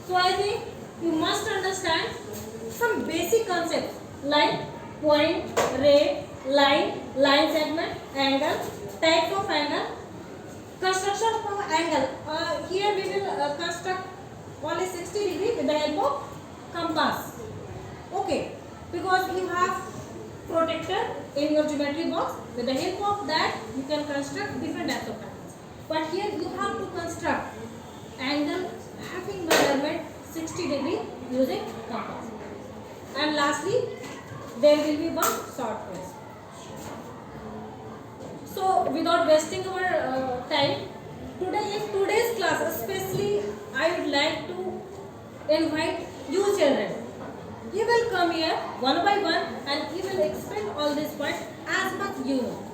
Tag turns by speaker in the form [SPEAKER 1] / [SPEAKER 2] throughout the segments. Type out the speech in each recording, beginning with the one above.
[SPEAKER 1] So I think you must understand some basic concepts like point, ray, line, line segment, angle, types of angle, construction of angle. Here we will construct only 60 degree with the help of compass. Okay, because you have protractor in your geometry box. With the help of that, you can construct different types of angles. But here you have to construct angle having measurement 60 degree using compass. And lastly, there will be one short quiz. So without wasting our time, today in today's class, especially I would like to invite you children. You will come here one by one and you will explain all these points as much you know.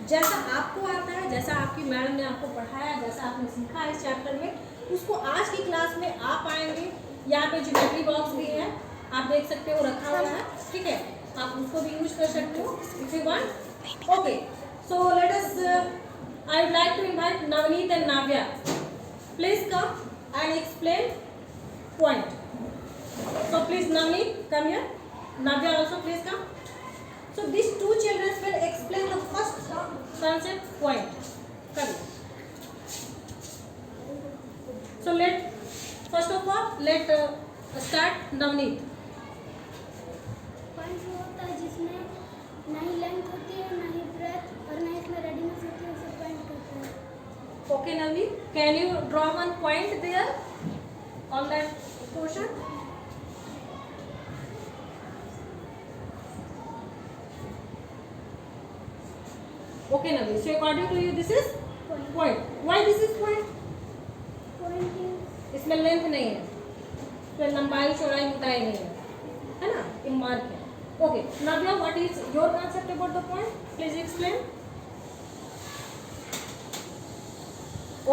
[SPEAKER 1] जैसा आपको आता है, जैसा आपकी madam ने आपको पढ़ाया, जैसा आपने सीखा इस चैप्टर में, उसको आज की क्लास में आप आएंगे. यहाँ पे ज्योमेट्री बॉक्स भी है, आप देख सकते हो रखा हुआ है, ठीक है, आप उसको भी यूज कर सकते हो if you want. Okay, so let us I would like to invite Navneet and Navya. Please come and explain point. So please Navneet, come here. Navya also please come. So these two children will explain the first concept point. Come. So first of all let start Navneet.
[SPEAKER 2] Point वो होता है जिसमें ना ही length होती है, ना ही breath और ना इसमें रेडियस होती है, उसे पॉइंट कहते हैं.
[SPEAKER 1] Okay Navneet, can you draw one point there on that portion? Okay Navneet, so according to you this is point. Why this is point?
[SPEAKER 2] Point is
[SPEAKER 1] इसमें लेंथ नहीं है, इसमें लंबाई चौड़ाई मोटाई नहीं है ना, ये मार्क है. Okay Navya, what is your concept about the point? Please explain.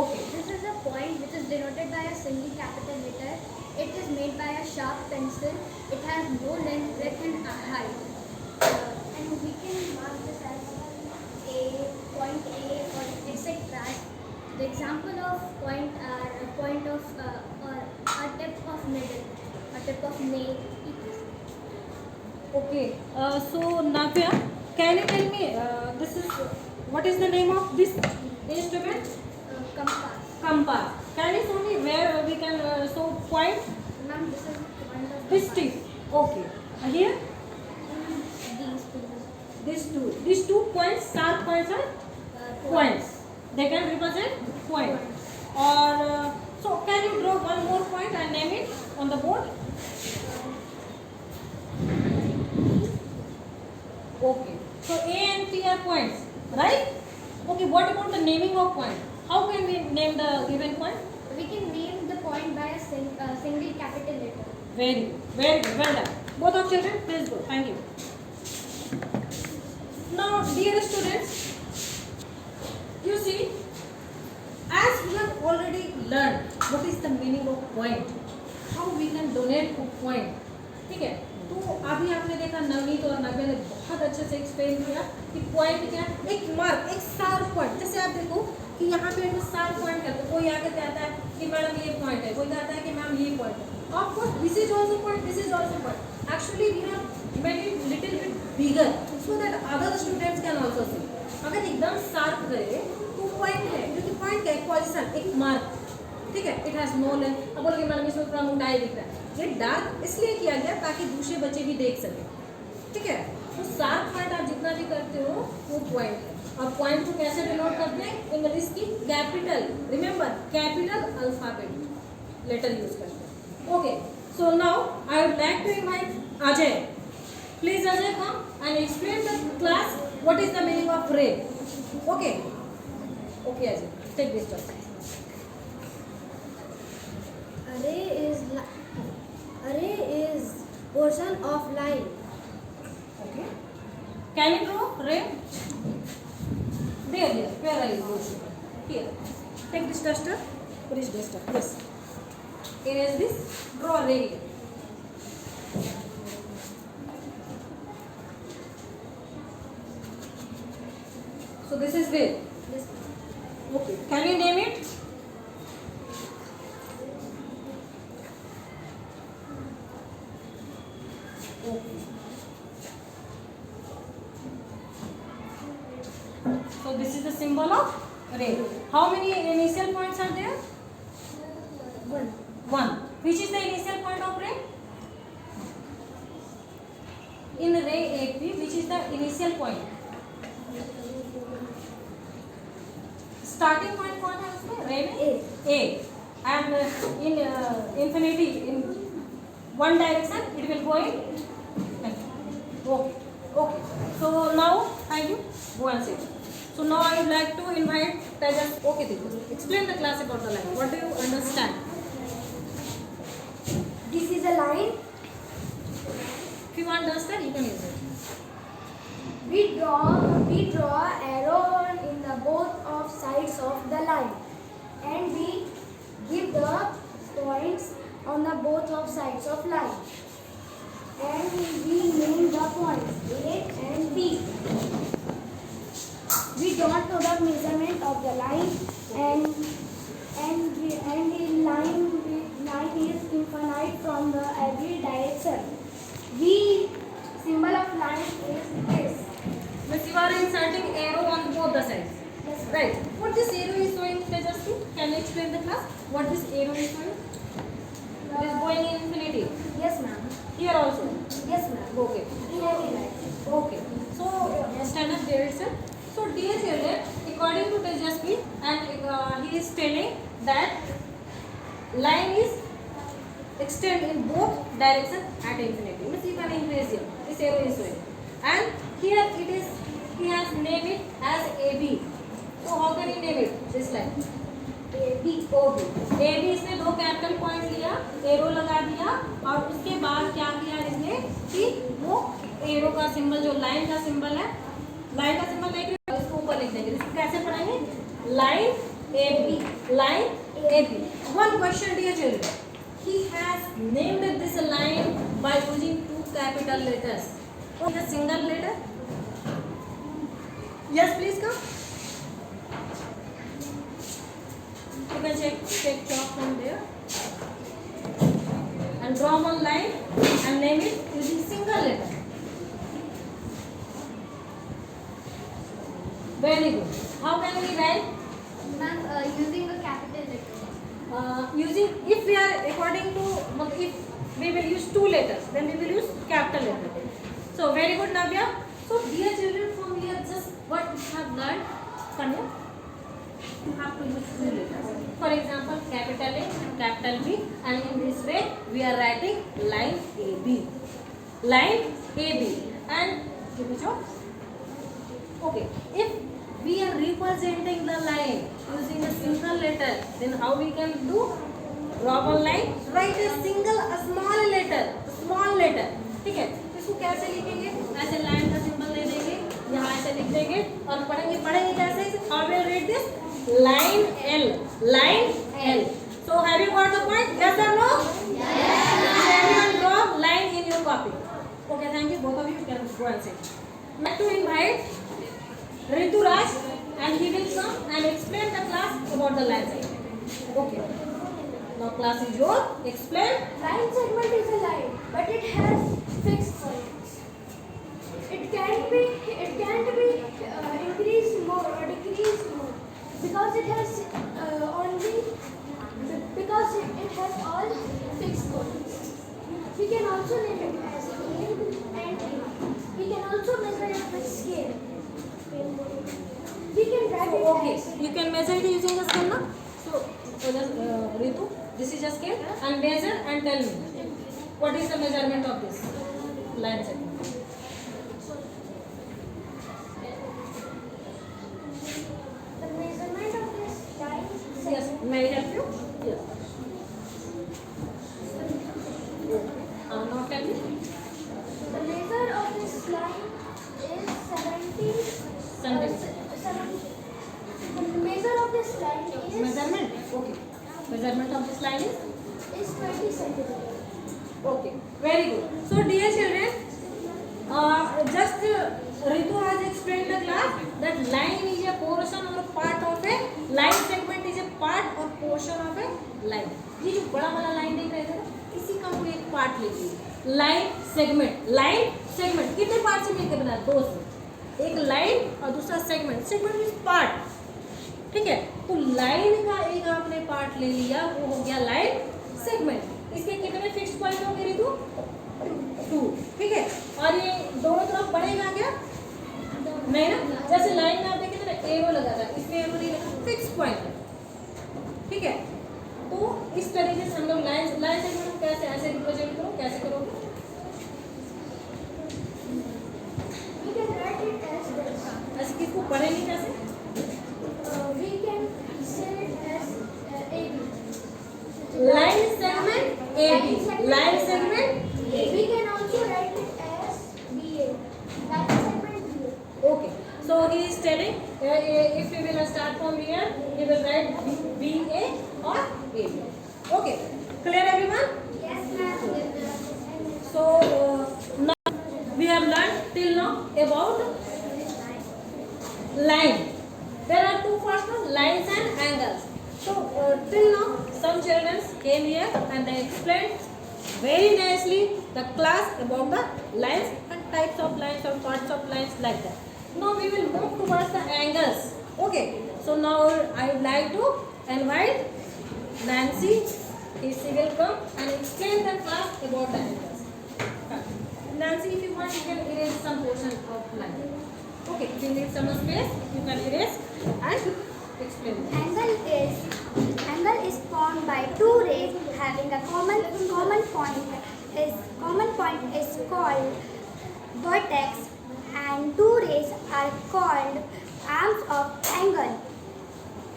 [SPEAKER 1] Okay,
[SPEAKER 2] This is a point which is denoted by a single capital letter. It is made by a sharp pencil. It has no length, breadth and height. And we can mark this as A, point A or etc. The example of point are a point of or a tip of needle, a tip of nail, etc.
[SPEAKER 1] okay. So Navya, can you tell me this is what is the name of this instrument?
[SPEAKER 2] Compass.
[SPEAKER 1] Compass. Can you show me where we can show point?
[SPEAKER 2] Ma'am, this is point of
[SPEAKER 1] This
[SPEAKER 2] compass.
[SPEAKER 1] tip. Okay. Here
[SPEAKER 2] These two.
[SPEAKER 1] these two points, sharp points are points. They can represent point. Or so can you draw one more point and name it on the board? Okay, so A and P are points, right? Okay, what about the naming of point? How can we name the given point?
[SPEAKER 2] We can name the point by a single capital letter.
[SPEAKER 1] Very good, well done. Both of children, please go. Thank you. Now, dear students, you see, as we have already learned what is the meaning of point, how we can donate to point, ठीक है. तो अभी आपने देखा नवनीत और नव्या ने बहुत अच्छे से एक्सप्लेन किया कि पॉइंट क्या है. एक मार्क, एक शार्प पॉइंट. जैसे आप देखो कि यहाँ पे एक शार्प पॉइंट करते, कोई आकर कहता है कि मैडम ये पॉइंट है, कोई कहता है कि मैम ये पॉइंट है. Of course, this is also point, this is also point. Actually, we have made it little bit bigger so that other students can also see. अगर एकदम शार्प करे तो पॉइंट है, क्योंकि पॉइंट का एक पोजीशन, एक मार्क, ठीक है. It has no length. अब बोलोगे मैडम इसमें पूरा मोटाई दिख रहा है. ये डार्क इसलिए किया गया ताकि दूसरे बच्चे भी देख सकें, ठीक है. तो शार्प पॉइंट आप जितना भी करते हो वो पॉइंट है. और पॉइंट को कैसे डिनोट करते हैं? इंग्लिश की capital, remember capital alphabet letter use करते हैं. Okay, so now I would like to invite Ajay. Please Ajay come and explain the class what is the meaning of ray. Okay okay Ajay, take this topic.
[SPEAKER 2] Array is portion of line.
[SPEAKER 1] Okay. Can you draw ray? There. Where are you? Here. Take this duster. Put this duster. Yes. Erase this. Draw ray. So this is ray.
[SPEAKER 2] This
[SPEAKER 1] Okay. Can you name it? So this is the symbol of ray. How many initial points are there? One. Which is the initial point of ray? In ray AP, which is the initial point? Starting point कौन है उसमें? ray में A. And in infinity, in one direction, it will go in. Okay. So now, thank you. Go and sit. So now I would like to invite Tejas. Okay, Tejas. Explain the class about the line. What do you understand?
[SPEAKER 2] This is a line.
[SPEAKER 1] If you understand, you can use it.
[SPEAKER 2] We draw arrow in the both of sides of the line, and we give the points on the both of sides of line, and we name the points A and B. We don't know the measurement of the line, and the line is infinite from the every direction. We symbol of line is this.
[SPEAKER 1] But you are inserting arrow on both the sides.
[SPEAKER 2] Yes, ma'am.
[SPEAKER 1] Right. What this arrow is showing, Tejasvi? Can you explain the class? What this arrow is showing? It is going in infinity.
[SPEAKER 2] Yes, ma'am.
[SPEAKER 1] Here also.
[SPEAKER 2] Yes, ma'am.
[SPEAKER 1] Okay.
[SPEAKER 2] In every line.
[SPEAKER 1] Okay. So stand up there itself. So dear children, according to Tejasvi, and he is telling that line is extend in both directions at infinity. Means you can increase here. This arrow is showing. And here it is, he has named it as AB. So how can he name it? This line. AB, OB. AB इसने दो capital point लिया, arrow लगा दिया, और उसके बाद क्या किया इसने कि वो एरो का सिंबल जो लाइन का सिंबल है, लाइन का सिंबल देख रहे हो, इसको ऊपर लिख देंगे. इसको कैसे पढ़ाएंगे? Line AB, line AB. One question, dear children. He has named this line by using two capital letters. Or the single letter? Yes, please come. You can check chalk from there and draw one line and name it using single letter. Very good. How can we write?
[SPEAKER 2] Ma'am, using a capital letter.
[SPEAKER 1] Using, if we are according to, if we will use two letters, then we will use capital letter. So very good, Navya. So dear children, from here just what we have learned, Kanya, you have to use two letters. For example, capital A, capital B, and in this way we are writing line AB. Line AB. And give me chalk. Okay. If we are representing the line using a single letter, then how we can do? Draw one line, write a single, a small letter, ठीक है? इसको कैसे लिखेंगे? ऐसे line का symbol ले देंगे, यहाँ ऐसे लिख देंगे और पढ़ेंगे कैसे? How will read this? Line L. So have you got the point? Yes or no? Yes. Everyone draw line in your copy. Okay, thank you. Both of you can go and sit. Next to invite Ritu Raj, and he will come and explain the class about the line segment. Okay. Now class is yours. Explain.
[SPEAKER 2] Line segment is a line, but it has fixed points. It can't be increased more or decreased more because it has all fixed points. We can also name it as A and B. We can also measure it with scale. We can write it
[SPEAKER 1] Okay.
[SPEAKER 2] as
[SPEAKER 1] You can measure it using a scale, na? So Ritu, this is a scale, and measure and tell me what is the measurement of this line segment.
[SPEAKER 2] the measurement of this line segment.
[SPEAKER 1] Yes. May I help you? Yes. Now tell me.
[SPEAKER 2] The measure of this line is 70. The measure of this line
[SPEAKER 1] Measurement. Okay. Measurement of this line is.
[SPEAKER 2] is 20 centimeters.
[SPEAKER 1] Okay, very good. So dear children, just Ritu has explained the class that line is a portion or part of a line segment is a part or portion of a line. ये जो बड़ा वाला line देख रहे थे ना, इसी का कोई एक पार्ट लीजिए. लाइन सेगमेंट कितने पार्ट से मिलकर बना? दो से. एक लाइन और दूसरा सेगमेंट, सेगमेंट मीन्स पार्ट, ठीक है। तो लाइन का एक आपने पार्ट ले लिया, वो हो गया लाइन सेगमेंट। इसके कितने फिक्स्ड पॉइंट होंगे रितु? 2, ठीक है। और ये दोनों तरफ बढ़ेगा क्या? नहीं ना। जैसे लाइन में आप देखें ना एरो लगा था, इसमें एरो नहीं लगा, फिक्स पॉइंट है, ठीक है। तो इस तरीके से हम लोग लाइन सेगमेंट को कैसे ऐसे रिप्रेजेंट करो, कैसे करोगे?
[SPEAKER 2] We can write it as this.
[SPEAKER 1] ऐसे किसको पढ़ेंगे कैसे?
[SPEAKER 2] We can say it as AB.
[SPEAKER 1] Line segment AB, line segment
[SPEAKER 2] We can also write it as BA. That is segment BA.
[SPEAKER 1] okay. So he is telling if we will start from here, he will write BA or AB. Okay, clear everyone?
[SPEAKER 2] Yes, ma'am.
[SPEAKER 1] So now we have learned till now about line. There are two parts now, lines and angles. So till now some children came here and they explained very nicely the class about the lines and types of lines or parts of lines like that. Now we will move towards the angles. Okay, so now I would like to invite Nancy. She will come and explain the class about the angles. Nancy, if you want, you can erase some portion of line. Okay, if you need some space, you can erase and explain.
[SPEAKER 2] Angle is formed by two rays having a common point is called vertex, and two rays are called arms of angle.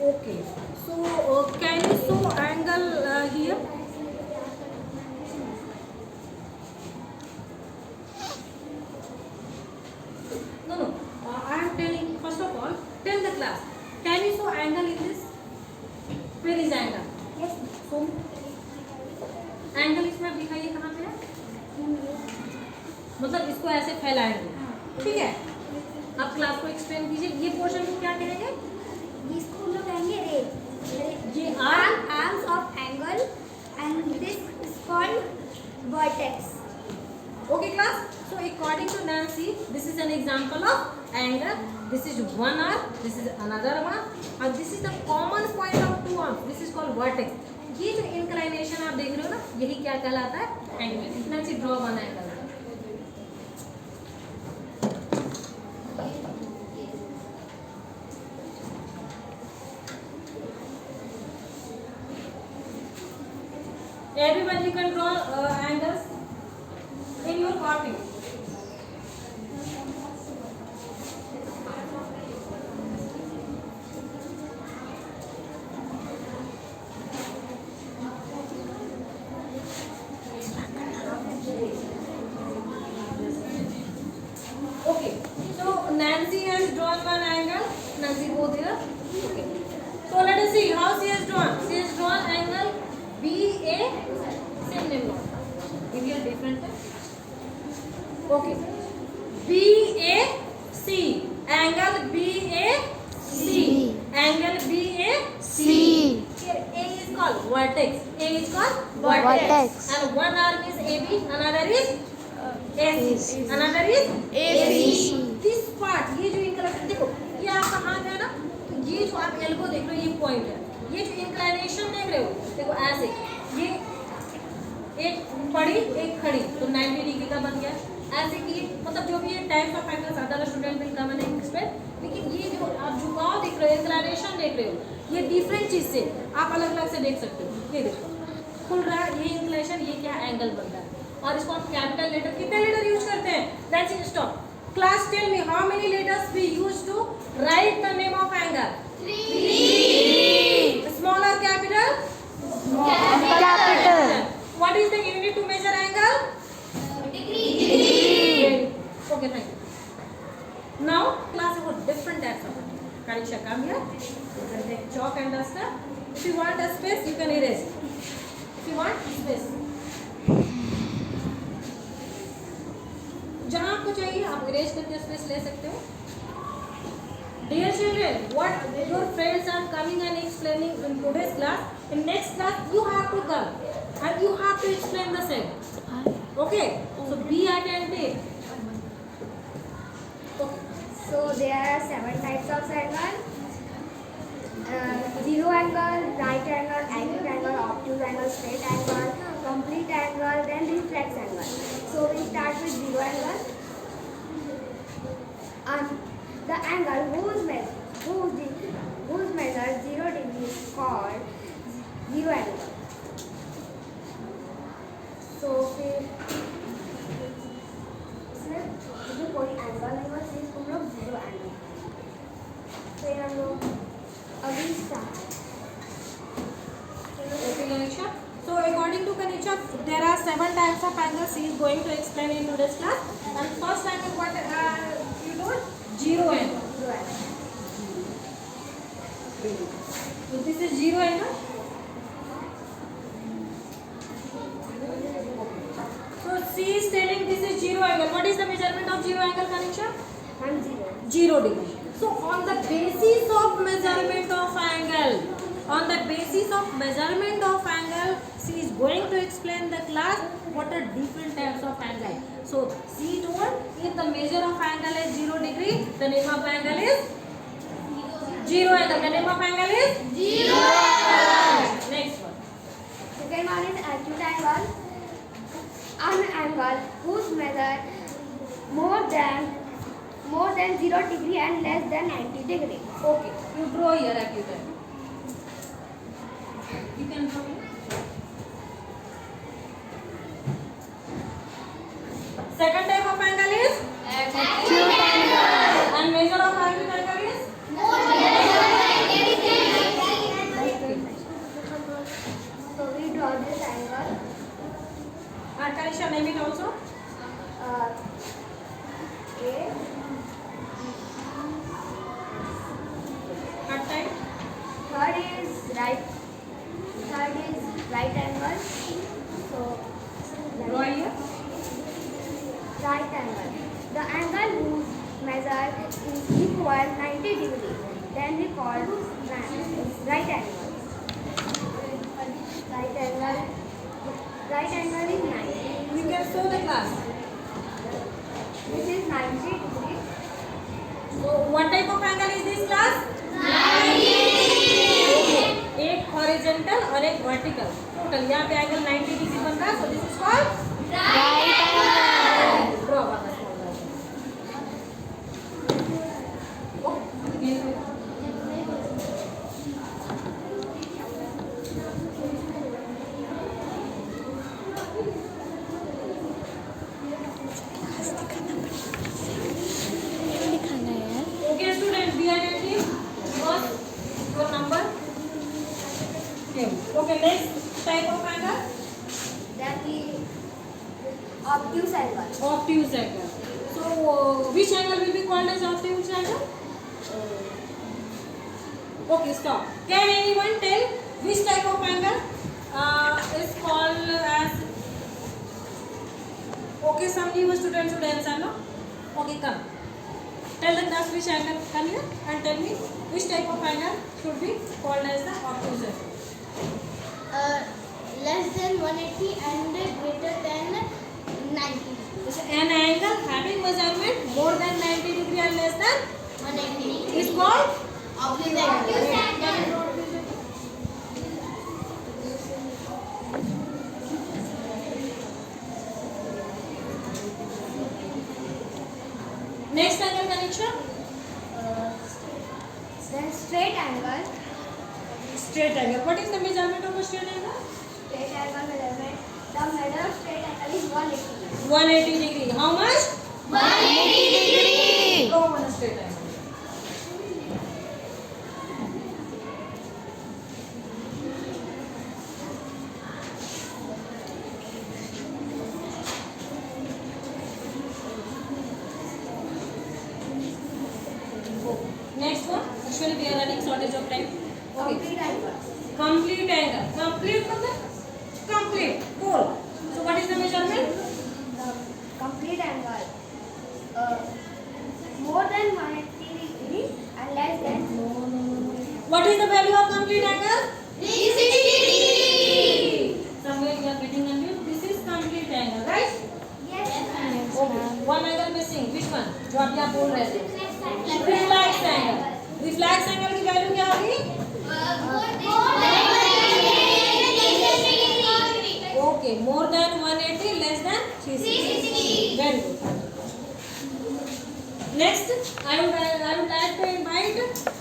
[SPEAKER 1] Okay, so can you show angle here? No. I am telling, first of all, tell the class. Can you show angle in this? Where is angle?
[SPEAKER 2] Yes.
[SPEAKER 1] So, angle इसमें आप दिखाइए कहाँ पे है? मतलब इसको ऐसे फैलाएंगे, ठीक है। अब क्लास को एक्सप्लेन कीजिए, ये पोर्शन को क्या कहेंगे?
[SPEAKER 2] इसको हम लोग कहेंगे रे.
[SPEAKER 1] ये
[SPEAKER 2] Arms of angle, and this is called vertex.
[SPEAKER 1] Okay class, so according to Nancy, this is an example of angle. This is one arm, this is another arm, and this is the common point of two arms. This is called vertex. ये जो inclination आप देख रहे हो ना, यही क्या कहलाता है? Angle. Nancy, draw one angle. Everyone, you can draw angles in your copy. Okay, so Nancy has drawn one angle. Nancy, go there. Okay. So let us see how she has drawn. She has drawn angle BA. Same name not. Give you a different time. Okay. BAC. Angle BAC. Angle BAC. Here A is called vertex. A is called
[SPEAKER 3] Vertex.
[SPEAKER 1] And one arm is AB, another is AC. Another is
[SPEAKER 3] AC.
[SPEAKER 1] This part, ये जो inclination देखो, ये आपका हाथ है ना, तो ये जो आप एल्बो देख रहे हो ये पॉइंट है, ये जो इंक्लाइनेशन देख रहे हो, देखो ऐसे, ये एक पड़ी एक खड़ी, तो 90 डिग्री का बन गया। ऐसे कि मतलब जो भी ये types of angles other student will come and explain, लेकिन ये जो आप झुकाव देख रहे हो, इंक्लाइनेशन देख रहे हो, ये डिफरेंट चीज से आप अलग अलग से देख सकते हो। ये देखो खुल रहा है, ये इंक्लाइनेशन, ये क्या एंगल बन रहा है। और इसको हम कैपिटल लेटर, कितने लेटर यूज करते हैं? That's it, stop. Class tell me how many letters we use to write the name of angle? 3. Small or capital?
[SPEAKER 3] Capital.
[SPEAKER 1] What is the unit to measure angle?
[SPEAKER 3] Degree.
[SPEAKER 1] Okay, thank you. Now class about different types of angle. Kanisha, come here. You can take chalk and duster. If you want a space, you can erase. If you want space, जहाँ आपको चाहिए आप erase करके space ले सकते हो। Dear children, what your friends are coming and explaining in today's class, in next class you have to come and you have to explain the same. Okay, so be attentive. Okay,
[SPEAKER 2] So there are 7 types of angle. Zero angle, right angle, acute angle, obtuse angle, straight angle, complete angle, then reflex angle. So we start with zero angle. The angle whose measure 0 degree is called zero angle. So फिर इसमें कोई angle नहीं बस इसको हम लोग zero angle. फिर हम लोग अभी start.
[SPEAKER 1] Okay, Ganesha. So according to Ganesha, there are 7 types of angles he is going to explain in today's class. And first angle, what you told? Zero angle.
[SPEAKER 2] Zero angle.
[SPEAKER 1] So this is zero angle. So C is telling this is zero angle. What is the measurement of zero angle, Ganesha?
[SPEAKER 2] And zero.
[SPEAKER 1] 0 degree. So on the basis of measurement of angle, she is going to explain the class what are different types of angle. So she told if the measure of angle is 0 degree, the name of angle is zero angle. The name of angle is zero angle. Next one.
[SPEAKER 2] Second one is acute angle. An angle whose measure more than 0 degree and less than 90 degree.
[SPEAKER 1] Okay, you draw here acute angle. You can draw here. Second type of angle is acute angle. And measure of acute angle is
[SPEAKER 2] So we draw this angle.
[SPEAKER 1] Kanisha, name it also.
[SPEAKER 2] A.
[SPEAKER 1] Cut time.
[SPEAKER 2] Third is right angle. So
[SPEAKER 1] Draw here.
[SPEAKER 2] right angle. The angle whose measure is equal 90 degree. Then we call right angle. Right angle is 90.
[SPEAKER 1] You can show the class.
[SPEAKER 2] This is 90 degree.
[SPEAKER 1] So what type of angle is this class?
[SPEAKER 3] 90
[SPEAKER 1] एक horizontal और एक vertical. Total यहाँ पे angle 90 degree बन रहा है. So this is called
[SPEAKER 3] right angle.
[SPEAKER 1] draw वाला small line. Oh, again.
[SPEAKER 3] दिखाना है यार.
[SPEAKER 1] Okay, students, be attentive. Because your number. Okay, next type of angle.
[SPEAKER 2] That is obtuse angle.
[SPEAKER 1] Obtuse angle. So which angle will be called as obtuse angle? Okay, stop. Can anyone tell which type of angle is called as? Okay, some new students would answer, no? Okay, come. Tell the class which angle. Come here and tell me which type of angle should be called as the obtuse angle.
[SPEAKER 2] Less than 180 and greater than 90.
[SPEAKER 1] So an angle having measurement more than 90 degree and less than
[SPEAKER 2] 180
[SPEAKER 1] is called
[SPEAKER 2] obtuse angle.
[SPEAKER 1] next angle connection.
[SPEAKER 2] Then straight angle.
[SPEAKER 1] Straight angle. What is the measurement of a straight angle?
[SPEAKER 2] Straight angle measurement. The measure of straight angle is 180.
[SPEAKER 1] 180 degree. How much?
[SPEAKER 3] 180 degree.
[SPEAKER 1] Draw one straight angle. Next one. Actually, we are running shortage of time.
[SPEAKER 2] Complete angle.
[SPEAKER 1] Complete angle. Complete मतलब complete. Whole. So what is the measurement?
[SPEAKER 2] The complete angle. More than 180 degree and less than.
[SPEAKER 1] What is the value of complete angle?
[SPEAKER 3] 360 degree.
[SPEAKER 1] Somewhere you are getting confused. This is complete angle, right?
[SPEAKER 2] Yes.
[SPEAKER 3] Yes,
[SPEAKER 1] Okay.
[SPEAKER 3] ma'am.
[SPEAKER 1] One angle missing. Which one? जो अभी आप बोल रहे थे, reflex angle. Reflex angle की value क्या होगी? Okay, more than 180, less than 360। Very good. Next I would like to invite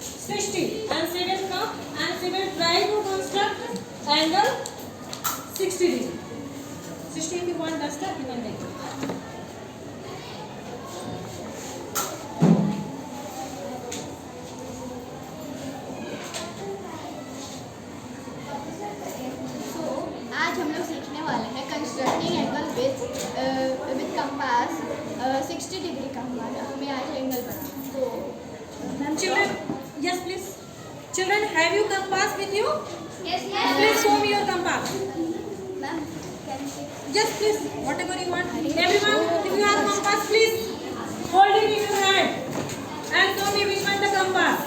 [SPEAKER 1] Srishti and she will come and she will try to construct angle 60 degree. Srishti, if you want duster, you can take it.
[SPEAKER 2] आज हम लोग सीखने वाले हैं constructing angle with compass 60 degree का हमें आज angle बनाना। तो
[SPEAKER 1] Children, yes please. Children, have you compass with you?
[SPEAKER 2] Yes,
[SPEAKER 1] Please show me your compass.
[SPEAKER 2] Ma'am can see
[SPEAKER 1] Yes, please. Whatever you want. Everyone, if you have compass, please hold it in your hand and show me which one the compass.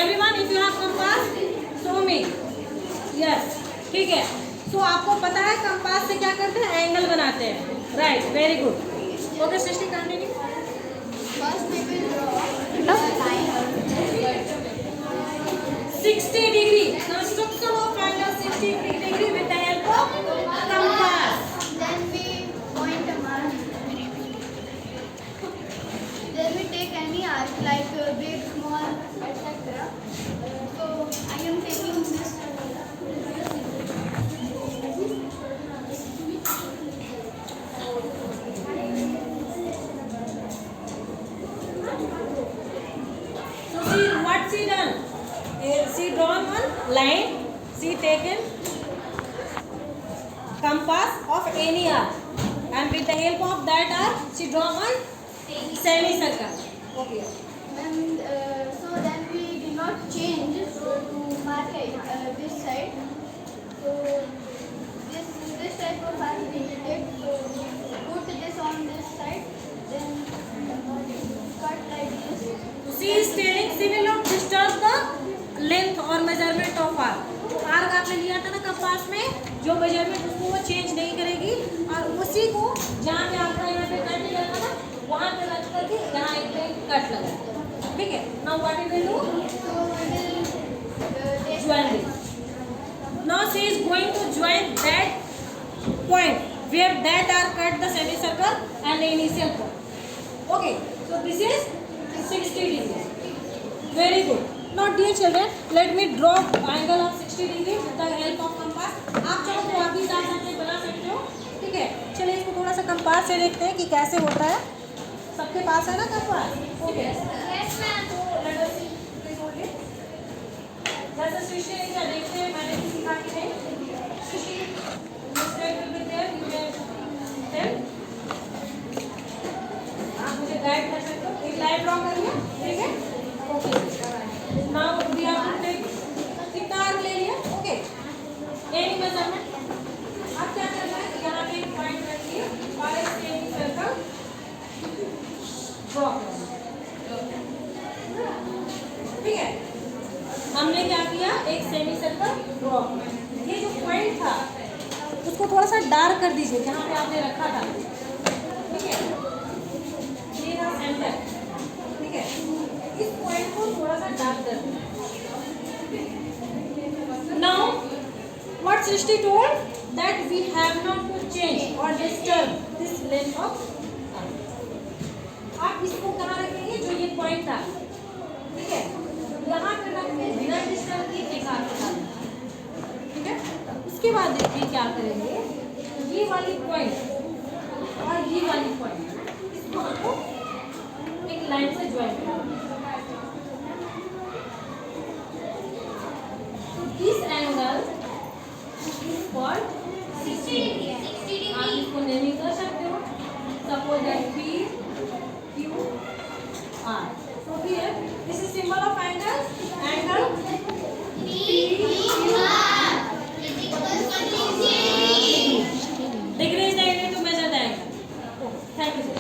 [SPEAKER 1] Everyone, if you have compass, show me. Yes. ठीक है. So आपको पता है compass से क्या करते हैं? Angle बनाते हैं. Right. Very good. Okay, Srishti, continue.
[SPEAKER 2] First we will draw line
[SPEAKER 1] 60 degree. Construction of angle 60 degree with the help of compass.
[SPEAKER 2] then we point a mark, then we take any arc like big, small, etc. So I am taking this.
[SPEAKER 1] So see what she done. She drawn one line. She taken compass of any arc, and with the help of that arc, she draw one semicircle. Okay.
[SPEAKER 2] And so then we did not change to mark this side. So this type of arc we did. So put this on this side, then cut like this.
[SPEAKER 1] She is telling she will not disturb the length or measurement of arc. तो arc आपने लिया था ना compass में, जो measurement उसको वो change नहीं करेगी और उसी को जहाँ पे आपका यहाँ पे कट लगा ना वहाँ पे रख करके यहाँ एक पे कट लगा। ठीक है। Now what you will do?
[SPEAKER 2] So we will take
[SPEAKER 1] Join this. Now she is going to join that point where that arc cut the semicircle and the initial point. Okay. So this is 60 degree. Very good. Now dear children, let me draw angle of 60 degree with the help of compass. आप चाहो तो आप भी साथ साथ में बना सकते हो. ठीक है. चलिए इसको थोड़ा सा कंपास से देखते हैं कि कैसे होता है. सबके पास है ना compass? Okay.
[SPEAKER 2] Yes, ma'am.
[SPEAKER 1] So let us see. Please hold it. जैसे सृष्टि ने क्या देखते हैं मैंने भी सिखा के नहीं. सृष्टि, this side will be there. You can tell. आप मुझे गाइड कर सकते हो. एक लाइन ड्रॉ करिए. ठीक है. Okay. Now we have to take कितना आर्क ले लिया? ओके. Any measurement. अब क्या करना है? यहाँ पे एक पॉइंट रखिए और एक सेमी सर्कल ड्रॉ करना. ठीक है. हमने क्या किया? एक सेमी सर्कल ड्रॉ. ये जो पॉइंट था उसको थोड़ा सा डार्क कर दीजिए जहाँ पे आपने रखा था. ठीक है. ये था सेंटर. ठीक है. इस पॉइंट को थोड़ा सा डार्क कर दीजिए. Now what Srishti told that we have not to change or disturb this length of arc. आप इसको कहाँ रखेंगे? जो ये पॉइंट था. ठीक है. यहाँ पे रखेंगे बिना डिस्टर्ब किए एक आर्क डालेंगे. ठीक है. उसके बाद देखिए क्या करेंगे. ये वाली पॉइंट और ये वाली पॉइंट इसको आपको एक लाइन से ज्वाइन करना. तो this angle is called 60 degree. आप इसको नेमिंग कर सकते हो. Suppose that P Q R. So here this is symbol of angle. Angle degree is the unit to measure the angle. Oh, thank you, sir.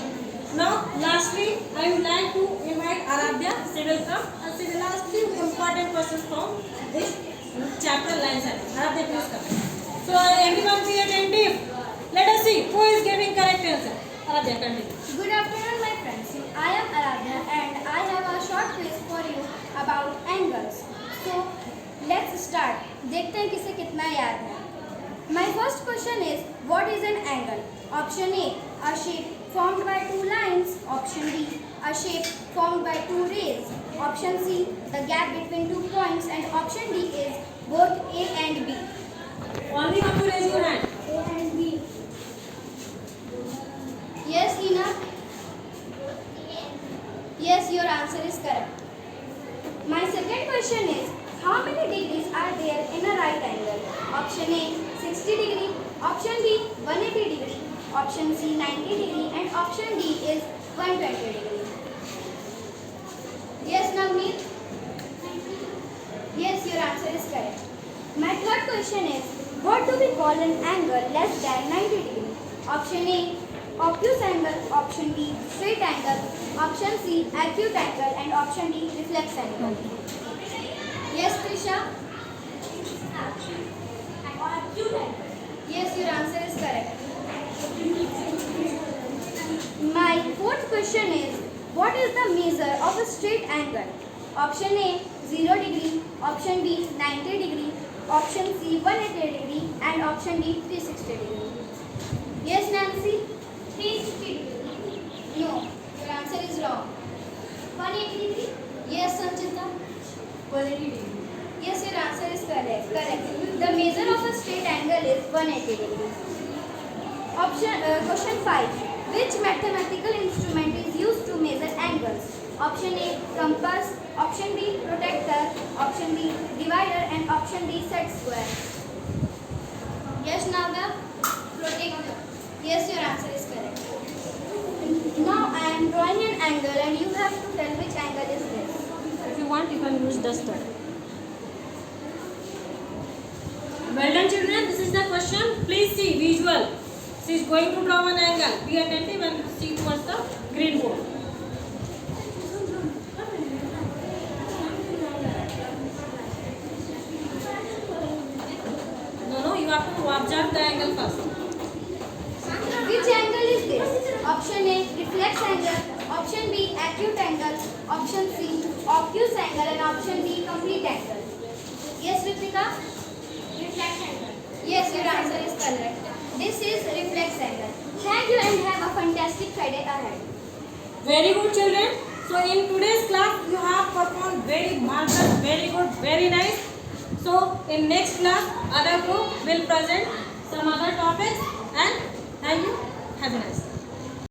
[SPEAKER 1] Now, lastly, I would like to invite Aradhya. She will come and she will ask few important questions from this chapter line 7. Aradhya, please come. So, everyone be attentive. Let us see who is giving correct answer. Aradhya, continue.
[SPEAKER 2] Good afternoon, my friends. friends, I am Aradhya and I have a short quiz for you about angles. So let's start. देखते हैं किसे कितना याद है. My first question is, what is an angle? Option A, a shape formed by two lines. Option B, a shape formed by two rays. Option C, the gap between 2 points. And option D is both A and B.
[SPEAKER 1] Only have to raise your hand.
[SPEAKER 2] A and B. Yes, Ina? Yes, your answer is correct. My second question is, how many degrees are there in a right angle? Option A, 60 degree. Option B, 180 degree. Option C, 90 degree. And option D is 120 degree. Yes, Navneet? Yes, your answer is correct. My third question is, what do we call an angle less than 90 degree? Option A, obtuse angle. Option B, straight angle. Option C, acute angle. And option D, reflex angle. Yes, Trisha? Yes, your answer is correct. My fourth question is, what is the measure of a straight angle? Option A, 0 degree. Option B, 90 degree. Option C, 180 degree. And option D, 360 degree. Yes, Nancy? 360 degree. No, your answer is wrong. 180 degree? Yes, Sanchita? 180 degree. Yes, your answer is correct. The measure of a straight angle is 180 degree. Question 5. Which mathematical instrument is used to measure angles? Option A, compass. Option B, protractor. Option B, divider. And option D, set square. Yes, Naga? Protractor. Yes, your answer is correct. Now I am drawing an angle and you have to tell which angle is this.
[SPEAKER 1] If you want, you can use duster. Well done, children. This is the question. Please see visual. She is going to draw an angle. Be attentive and see towards the green board. No, you have to observe the angle first.
[SPEAKER 2] Which angle is this? Option A, reflex angle. Option B, acute angle. Option C, obtuse angle. And option D, complete angle. Yes, Ritika? Reflex angle. Yes, your answer is correct. This is reflex angle. Thank you and have a fantastic Friday ahead.
[SPEAKER 1] Very good, children. So in today's class, you have performed very marvelous, very good, very nice. So in next class, other group will present some other topics.